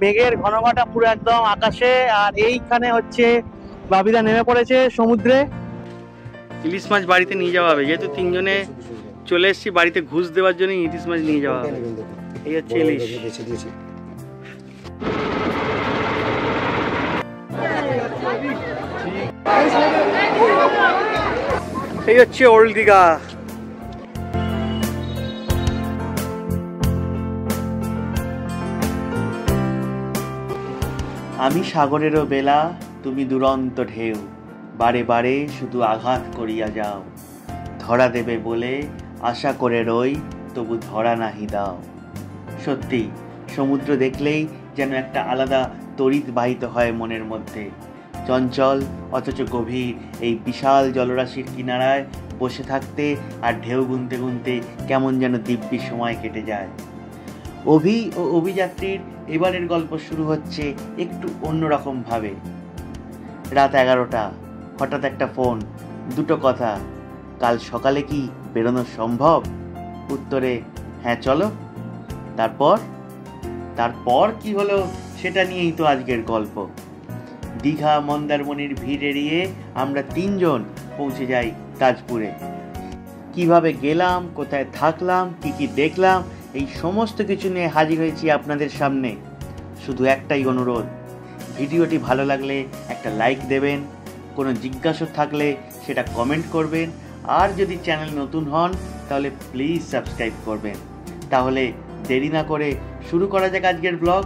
মেঘের ঘনঘটা পুরো একদম আকাশে। আর এইখানে হচ্ছে বাবিদা নেমে পড়েছে সমুদ্রে। ইলিশ মাছ বাড়িতে নিয়ে যাওয়া হবে, যেহেতু তিনজনে চলে এসেছি বাড়িতে ঘুষ দেওয়ার জন্য ইলিশ মাছ নিয়ে যাওয়া হবে। এই হচ্ছে ইলিশ। এই হচ্ছে ওল্ড দীঘা। আমি সাগরেরও বেলা, তুমি দুরন্ত ঢেউ, বারে বারে শুধু আঘাত করিয়া যাও। ধরা দেবে বলে আশা করে রই, তবু ধরা নাহি দাও। সত্যি সমুদ্র দেখলেই যেন একটা আলাদা তড়িৎ বাহিত হয় মনের মধ্যে। চঞ্চল অথচ গভীর এই বিশাল জলরাশির কিনারায় বসে থাকতে আর ঢেউ গুনতে গুনতে কেমন যেন দিব্যি সময় কেটে যায়। অভি ও অভিযাত্রীর এবারের গল্প শুরু হচ্ছে একটু অন্যরকম ভাবে। রাত 11টা, হঠাৎ একটা ফোন, দুটো কথা, কাল সকালে কি বেরোনো সম্ভব? উত্তরে হ্যাঁ চলো। তারপর কি হলো সেটা নিয়েই তো আজকের গল্প। দীঘা মন্দারমণির ভিড় এড়িয়ে আমরা তিনজন পৌঁছে যাই তাজপুরে। কিভাবে গেলাম, কোথায় থাকলাম, কি দেখলাম, এই সমস্ত কিছু নিয়ে হাজির হয়েছি আপনাদের সামনে। শুধু একটাই অনুরোধ, ভিডিওটি ভালো লাগলে একটা লাইক দেবেন, কোনো জিজ্ঞাসা থাকলে সেটা কমেন্ট করবেন, আর যদি চ্যানেল নতুন হন তাহলে প্লিজ সাবস্ক্রাইব করবেন। তাহলে দেরি না করে শুরু করা যাক আজকের ব্লগ।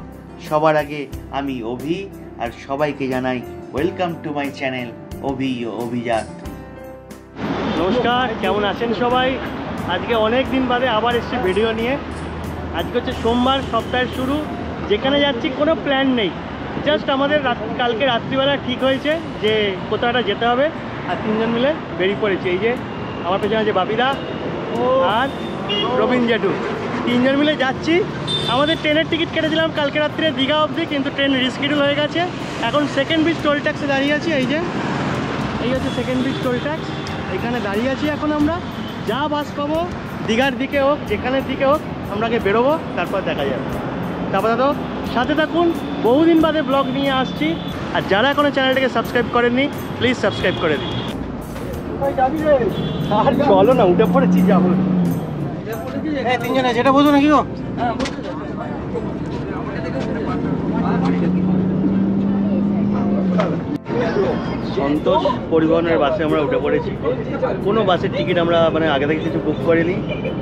সবার আগে আমি অভি, আর সবাইকে জানাই ওয়েলকাম টু মাই চ্যানেল অভি ও অভিজাত। নমস্কার, কেমন আছেন সবাই? আজকে অনেক দিন বাদে আবার এসেছি ভিডিও নিয়ে। আজকে হচ্ছে সোমবার, সপ্তাহের শুরু। যেখানে যাচ্ছি কোনো প্ল্যান নেই, জাস্ট আমাদের কালকে রাত্রিবেলা ঠিক হয়েছে যে কোথাও একটা যেতে হবে, আর তিনজন মিলে বেরিয়ে পড়েছি। এই যে আমার পেছনে আছে বাপিদা আর রবীন জেঠু, তিনজন মিলে যাচ্ছি। আমাদের ট্রেনের টিকিট কেটেছিলাম কালকে রাত্রে দীঘা অবধি, কিন্তু ট্রেন রিস্কিডিউল হয়ে গেছে। এখন সেকেন্ড ব্রিজ টোল ট্যাক্সে দাঁড়িয়ে আছি। এই হচ্ছে সেকেন্ড ব্রিজ টোল ট্যাক্স, এখানে দাঁড়িয়ে আছি। এখন আমরা যা বাস পাবো, দীঘার দিকে হোক যেখানের দিকে হোক, আমরা আগে বেরোবো, তারপর দেখা যাবে। তারপর তো সাথে থাকুন, বহুদিন বাদে ব্লগ নিয়ে আসছি। আর যারা এখনো চ্যানেলটাকে সাবস্ক্রাইব করেননি প্লিজ সাবস্ক্রাইব করে দিন। আর চলো না, উঠে পড়েছি, যাবো তিনজনে। যেটা বোঝো নাকি গো? সন্তোষ পরিবহনের বাসে আমরা উঠে পড়েছি। কোনো বাসের টিকিট আমরা আগে থেকে কিছু বুক করিনি।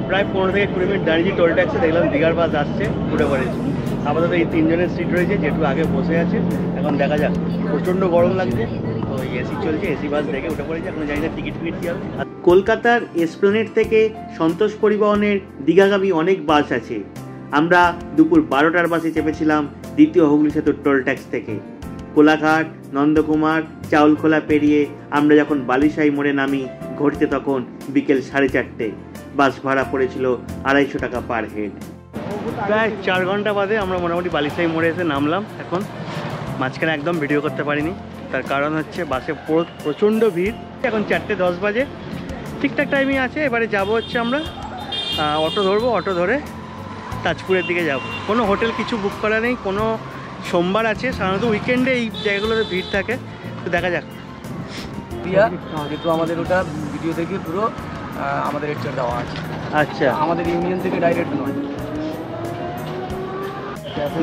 প্রায় 15 থেকে 20 মিনিট দাঁড়িয়েছি টোল ট্যাক্সে, দেখলাম দীঘার বাস আসছে, উঠে পড়েছি। আপাতত এই তিনজনের সিট রয়েছে, যেটু আগে বসে আছে। এখন দেখা যাক, প্রচণ্ড গরম লাগছে, তো এসি চলছে, এসি বাস দেখে উঠে পড়েছি। এখন জানি না টিকিট কী হবে। কলকাতার এসপ্ল্যানেড থেকে সন্তোষ পরিবহনের দীঘাগামী অনেক বাস আছে। আমরা দুপুর 12টার বাসে চেপেছিলাম দ্বিতীয় হুগলি সেতুর টোল ট্যাক্স থেকে। কোলাঘাট, নন্দকুমার, চাউলখোলা পেরিয়ে আমরা যখন বালিশাই মোড়ে নামি, ঘড়িতে তখন বিকেল 4:30। বাস ভাড়া পড়েছিল 250 টাকা পার হেড। প্রায় 4 ঘন্টা বাদে আমরা মোটামুটি বালিশাই মোড়ে এসে নামলাম। এখন মাঝখানে একদম ভিডিও করতে পারিনি, তার কারণ হচ্ছে বাসে প্রচণ্ড ভিড়। এখন 4:10 বাজে, ঠিকঠাক টাইমিং আছে। এবারে যাব হচ্ছে আমরা অটো ধরবো, অটো ধরে তাজপুরের দিকে যাব। কোনো হোটেল কিছু বুক করা নেই, কোনো সোমবার আছে, সাধারণত উইকেন্ডে এই জায়গাগুলোতে ভিড় থাকে। তো দেখা যাক। যেহেতু আমাদের ওটা ভিডিও দেখে পুরো আমাদের রেট চার্জ দেওয়া আছে। আচ্ছা, আমাদের ইউনিয়ন থেকে ডাইরেক্ট নয়।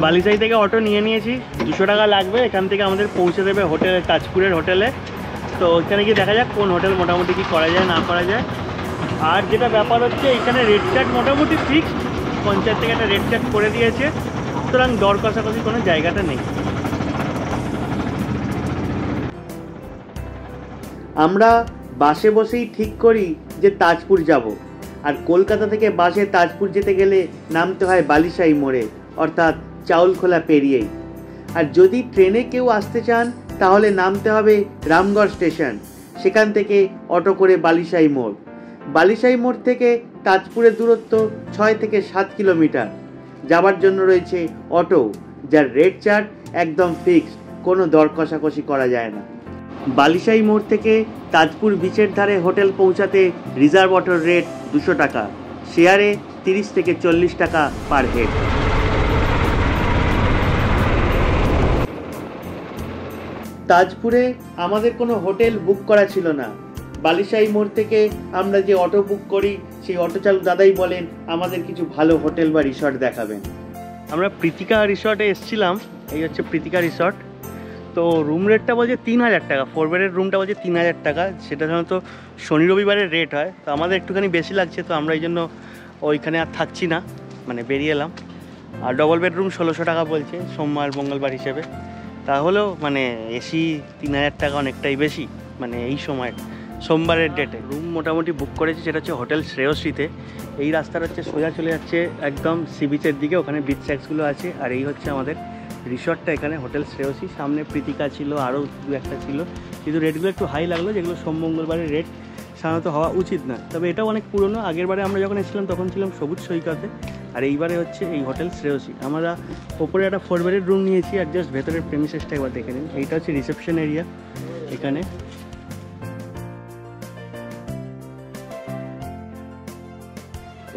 বালিশাই থেকে অটো নিয়ে নিয়েছি, 200 টাকা লাগবে। এখান থেকে আমাদের পৌঁছে দেবে হোটেলে, তাজপুরের হোটেলে। তো ওইখানে গিয়ে দেখা যাক কোন হোটেল মোটামুটি কি করা যায় না করা যায়। আর যেটা ব্যাপার হচ্ছে, এখানে রেট চার্জ মোটামুটি ফিক্সড, পঞ্চায়েত থেকে একটা রেট চার্জ করে দিয়েছে, সুতরাং দর কষাকষি কোনো জায়গাটা নেই। আমরা বাসে বসেই ঠিক করি যে তাজপুর যাব। আর কলকাতা থেকে বাসে তাজপুর যেতে গেলে নামতে হয় বালিশাই মোড়ে, অর্থাৎ চাউলখোলা পেরিয়েই। আর যদি ট্রেনে কেউ আসতে চান তাহলে নামতে হবে রামগড় স্টেশন, সেখান থেকে অটো করে বালিশাই মোড়। বালিশাই মোড় থেকে তাজপুরের দূরত্ব 6 থেকে 7 কিলোমিটার। যাবার জন্য রয়েছে অটো, যার রেট চার্জ একদম ফিক্সড, কোনো দর কষাকষি করা যায় না। বালিশাই মোড় থেকে তাজপুর বিচের ধারে হোটেল পৌঁছাতে রিজার্ভ অটোর রেট 200 টাকা, শেয়ারে 30 থেকে 40 টাকা পার হেড। তাজপুরে আমাদের কোনো হোটেল বুক করা ছিল না। বালিশাই মোড় থেকে আমরা যে অটো বুক করি, সেই অটো চালক দাদাই বলেন আমাদের কিছু ভালো হোটেল বা রিসর্ট দেখাবেন। আমরা প্রীতিকা রিসর্টে এসেছিলাম। এই হচ্ছে প্রীতিকা রিসর্ট। তো রুম রেটটা বলছে 3000 টাকা, 4 বেডের রুমটা বলছে 3000 টাকা। সেটা সাধারণত শনি রবিবারের রেট হয়, তো আমাদের একটুখানি বেশি লাগছে, তো আমরা এই জন্য ওইখানে আর থাকছি না, মানে বেরিয়ে এলাম। আর ডবল বেডরুম 1600 টাকা বলছে সোমবার মঙ্গলবার হিসেবে। তাহলেও মানে এসি 3000 টাকা অনেকটাই বেশি, মানে এই সময় সোমবারের ডেটে। রুম মোটামুটি বুক করেছি, সেটা হচ্ছে হোটেল শ্রেয়সীতে। এই রাস্তাটা হচ্ছে সোজা চলে যাচ্ছে একদম সি বিচের দিকে, ওখানে বিচ স্যাক্সগুলো আছে। আর এই হচ্ছে আমাদের রিসর্টটা, এখানে হোটেল শ্রেয়সী। সামনে প্রীতিকা ছিল, আরও দু একটা ছিল, কিন্তু রেটগুলো একটু হাই লাগলো, যেগুলো সোম মঙ্গলবারের রেট সাধারণত হওয়া উচিত না। তবে এটাও অনেক পুরনো, আগের বারে আমরা যখন এসেছিলাম তখন ছিলাম সবুজ সৈকতে, আর এইবারে হচ্ছে এই হোটেল শ্রেয়সী। আমরা ওপরে একটা 4 বেডের রুম নিয়েছি, আর জাস্ট ভেতরের প্রেমিসেসটা একবার দেখে নিন। এইটা হচ্ছে রিসেপশন এরিয়া। এখানে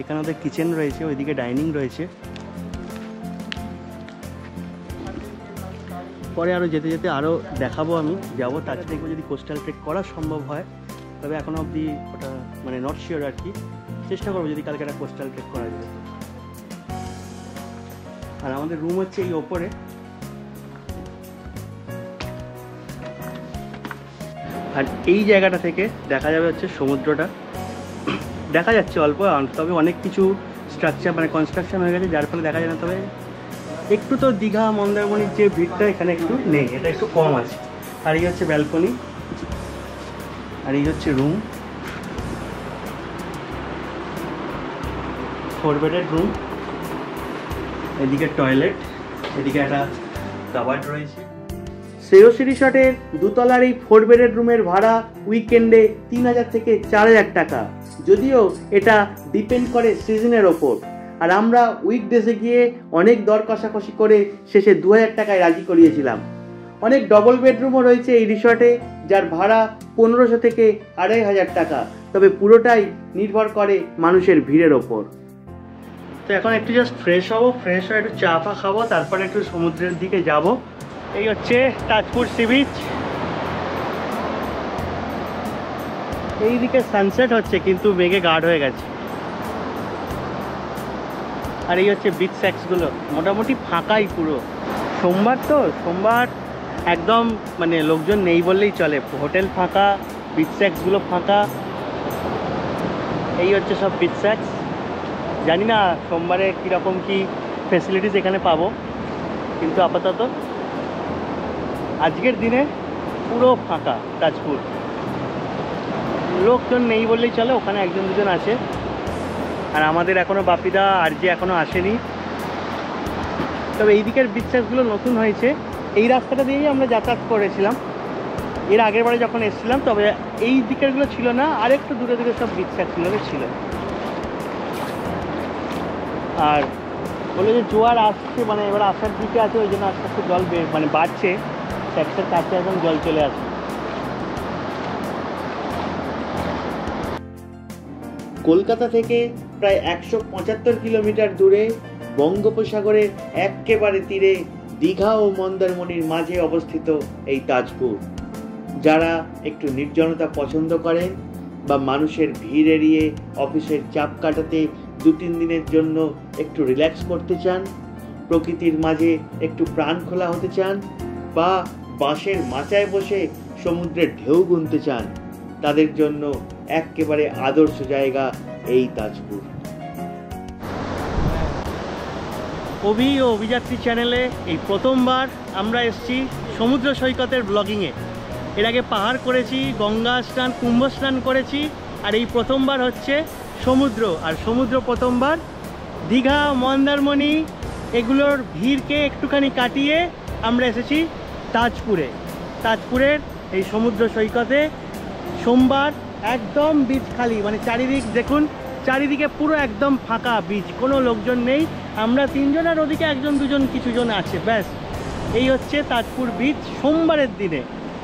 এখানে ওদের কিচেন রয়েছে, ওইদিকে ডাইনিং রয়েছে। পরে আরও যেতে যেতে আরও দেখাবো, আমি যাবো, তাকে দেখবো যদি কোস্টাল ট্রেক করা সম্ভব হয়। তবে এখনও অবধি ওটা মানে নট শিওর আর কি, চেষ্টা করবো যদি কালকে একটা কোস্টাল ট্রেক করা যায়। আর আমাদের রুম হচ্ছে এই ওপরে। আর এই জায়গাটা থেকে দেখা যাবে হচ্ছে সমুদ্রটা, দেখা যাচ্ছে অল্প, তবে অনেক কিছু স্ট্রাকচার মানে কনস্ট্রাকশন হয়ে গেছে, যার ফলে দেখা যায় না। তবে একটু তো দীঘা মন্দারমণির যে ভিড়টা এখানে একটু নেই, এটা একটু কম আছে। আর এই হচ্ছে ব্যালকনি, আর এই হচ্ছে রুম, 4 বেডের রুম। এদিকে টয়লেট, এদিকে একটা কাবার্ড রয়েছে। শ্রেয়সী রিসর্টের দোতলার এই 4 বেডের রুমের ভাড়া উইকেন্ডে 3000 থেকে 4000 টাকা, যদিও এটা ডিপেন্ড করে সিজনের ওপর। আর আমরা উইকডেজে গিয়ে অনেক দর কষাকষি করে শেষে 2000 টাকায় রাজি করিয়েছিলাম। অনেক ডবল বেডরুমও রয়েছে এই রিসর্টে, যার ভাড়া 1500 থেকে 2500 টাকা। তবে পুরোটাই নির্ভর করে মানুষের ভিড়ের ওপর। তো এখন একটু জাস্ট ফ্রেশ হবো, ফ্রেশ হয়ে একটু চা ফা খাবো, তারপরে একটু সমুদ্রের দিকে যাব। এই হচ্ছে তাজপুর সি বিচ। এইদিকে সানসেট হচ্ছে, কিন্তু মেঘে গাঢ় হয়ে গেছে। আর এই হচ্ছে বিচ স্যাক্সগুলো, মোটামুটি ফাঁকাই পুরো। সোমবার তো, সোমবার একদম মানে লোকজন নেই বললেই চলে, হোটেল ফাঁকা, বিচ স্যাক্সগুলো ফাঁকা। এই হচ্ছে সব বিচ স্যাক্স। জানি না সোমবারে কীরকম কি ফেসিলিটিস এখানে পাবো, কিন্তু আপাতত আজকের দিনে পুরো ফাঁকা তাজপুর, লোকজন নেই বললেই চলে। ওখানে একজন দুজন আছে, আর আমাদের এখনও বাপিদা আর যে এখনও আসেনি। তবে এই দিকের বিচ স্যাক্সগুলো নতুন হয়েছে, এই রাস্তাটা দিয়েই আমরা যাতায়াত করেছিলাম এর আগের বারে যখন এসেছিলাম। তবে এই দিকেরগুলো ছিল না, আর একটু দূরে দূরে সব বিচ স্যাক্সগুলো ছিল। আর বলে যে জোয়ার আসছে, মানে এবার আসার দিকে আছে, ওই জন্য আস্তে আস্তে জল মানে বাড়ছে, স্যাক্সের কাছে এখন জল চলে আসে। কলকাতা থেকে প্রায় 175 কিলোমিটার দূরে বঙ্গোপসাগরের একেবারে তীরে দীঘা ও মন্দারমণির মাঝে অবস্থিত এই তাজপুর। যারা একটু নির্জনতা পছন্দ করেন বা মানুষের ভিড় এড়িয়ে অফিসের চাপ কাটাতে 2-3 দিনের জন্য একটু রিল্যাক্স করতে চান, প্রকৃতির মাঝে একটু প্রাণ খোলা হতে চান, বা বাঁশের মাচায় বসে সমুদ্রের ঢেউ গুনতে চান, তাদের জন্য একেবারে আদর্শ জায়গা এই তাজপুর। অভি ও অভিযাত্রী চ্যানেলে এই প্রথমবার আমরা এসেছি সমুদ্র সৈকতের ব্লগিংয়ে। এর আগে পাহাড় করেছি, গঙ্গা স্নান, কুম্ভ স্নান করেছি, আর এই প্রথমবার হচ্ছে সমুদ্র। আর সমুদ্র প্রথমবার দীঘা, মন্দারমণি এগুলোর ভিড়কে একটুখানি কাটিয়ে আমরা এসেছি তাজপুরে। তাজপুরের এই সমুদ্র সৈকতে সোমবার একদম বিচ খালি, মানে চারিদিক দেখুন, চারিদিকে পুরো একদম ফাঁকা বিচ, কোনো লোকজন নেই। আমরা 3 জন, আর ওদিকে 1-2 জন কিছুজন আছে, ব্যাস। এই হচ্ছে তাজপুর বিচ সোমবারের দিনে।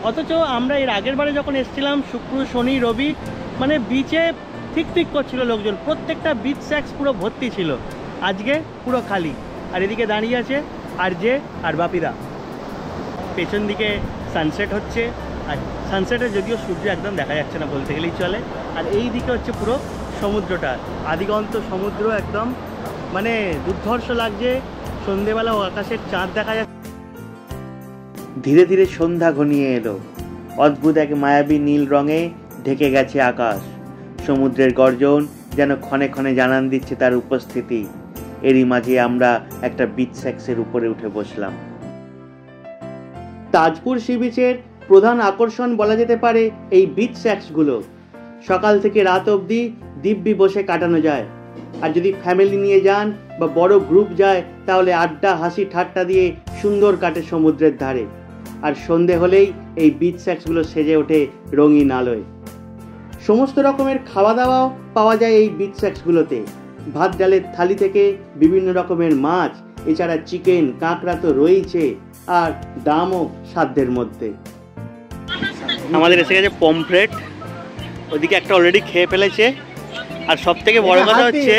অথচ আমরা এর আগের বারে যখন এসেছিলাম শুক্র, শনি, রবি, মানে বিচে ঠিক করছিল লোকজন, প্রত্যেকটা বিচ স্যাক্স পুরো ভর্তি ছিল। আজকে পুরো খালি। আর এদিকে দাঁড়িয়ে আছে আর যে আর বাপিদা, পেছন দিকে সানসেট হচ্ছে, আর সানসেটে যদিও সূর্য একদম দেখা যাচ্ছে না বলতে গেলেই চলে। আর এই দিকে হচ্ছে পুরো সমুদ্রটা, আদিগন্ত সমুদ্র, একদম মানে দুর্ধর্ষ লাগছে। সন্ধেবেলা আকাশের চাঁদ দেখা যাচ্ছে। ধীরে ধীরে সন্ধ্যা ঘনিয়ে এলো। অদ্ভুত এক মায়াবী নীল রঙে ঢেকে গেছে আকাশ। সমুদ্রের গর্জন যেন ক্ষণে ক্ষণে জানান দিচ্ছে তার উপস্থিতি। এরই মাঝে আমরা একটা বিচ স্যাক্সের উপরে উঠে বসলাম। তাজপুর সি বিচের প্রধান আকর্ষণ বলা যেতে পারে এই বিচ স্যাক্সগুলো। সকাল থেকে রাত অবধি দিব্যি বসে কাটানো যায়। আর যদি ফ্যামিলি নিয়ে যান বা বড় গ্রুপ যায় তাহলে আড্ডা হাসি ঠাট্টা দিয়ে সুন্দর কাটে সমুদ্রের ধারে। আর সন্ধে হলেই এই বিচ স্যাক্সগুলো সেজে ওঠে রঙিন আলোয়। সমস্ত রকমের খাওয়া দাওয়াও পাওয়া যায় এই বিচ স্যাক্সগুলোতে। ভাত ডালের থালি থেকে বিভিন্ন রকমের মাছ, এছাড়া চিকেন, কাঁকড়া তো রয়েছে, আর দামও সাধ্যের মধ্যে। আমাদের এসে গেছে পমফ্রেট, ওদিকে একটা অলরেডি খেয়ে ফেলেছে। আর সব থেকে বড় কথা হচ্ছে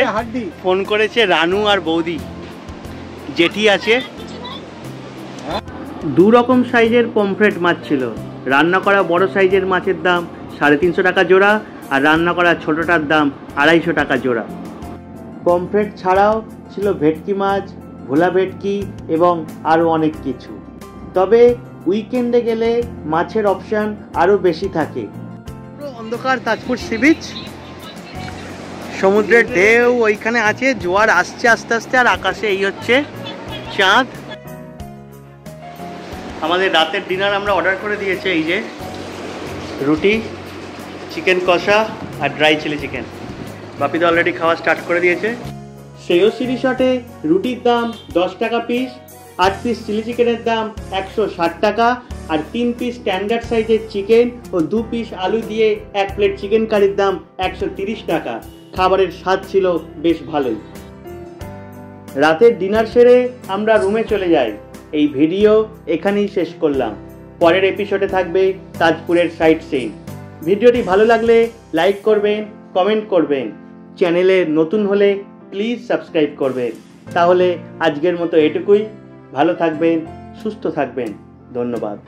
ফোন করেছে রানু আর বৌদি, জেঠি আছে। দু রকম সাইজের পমফ্রেট মাছ ছিল। রান্না করা বড় সাইজের মাছের দাম 350 টাকা জোড়া, আর রান্না করা ছোটটার দাম 250 টাকা জোড়া। পমফ্রেট ছাড়াও ছিল ভেটকি মাছ, ভোলা ভেটকি এবং আরও অনেক কিছু। তবে উইকেন্ডে গেলে মাছের অপশান আরও বেশি থাকে। অন্ধকার তাজপুর সি বিচ, সমুদ্রের ঢেউ ওইখানে আছে, জোয়ার আসছে আস্তে আস্তে, আর আকাশে এই হচ্ছে চাঁদ। আমাদের রাতের ডিনার আমরা অর্ডার করে দিয়েছে, এই যে রুটি, চিকেন কষা আর ড্রাই চিলি চিকেন। বাপি তো অলরেডি খাওয়া স্টার্ট করে দিয়েছে। শ্রেয়সী রিসর্টে রুটির দাম 10 টাকা পিস, 8 পিস চিলি চিকেনের দাম 160 টাকা, আর 3 পিস স্ট্যান্ডার্ড সাইজের চিকেন ও 2 পিস আলু দিয়ে 1 প্লেট চিকেন কারির দাম 130 টাকা। খাবারের স্বাদ ছিল বেশ ভালোই। রাতের ডিনার সেরে আমরা রুমে চলে যাই। এই ভিডিও এখানেই শেষ করলাম। পরের এপিসোডে থাকবে তাজপুরের সাইট সিইং। ভিডিওটি ভালো লাগলে লাইক করবেন, কমেন্ট করবেন। চ্যানেলে নতুন হলে প্লিজ সাবস্ক্রাইব করবেন। তাহলে আজকের মতো এটুকুই। ভালো থাকবেন, সুস্থ থাকবেন। ধন্যবাদ।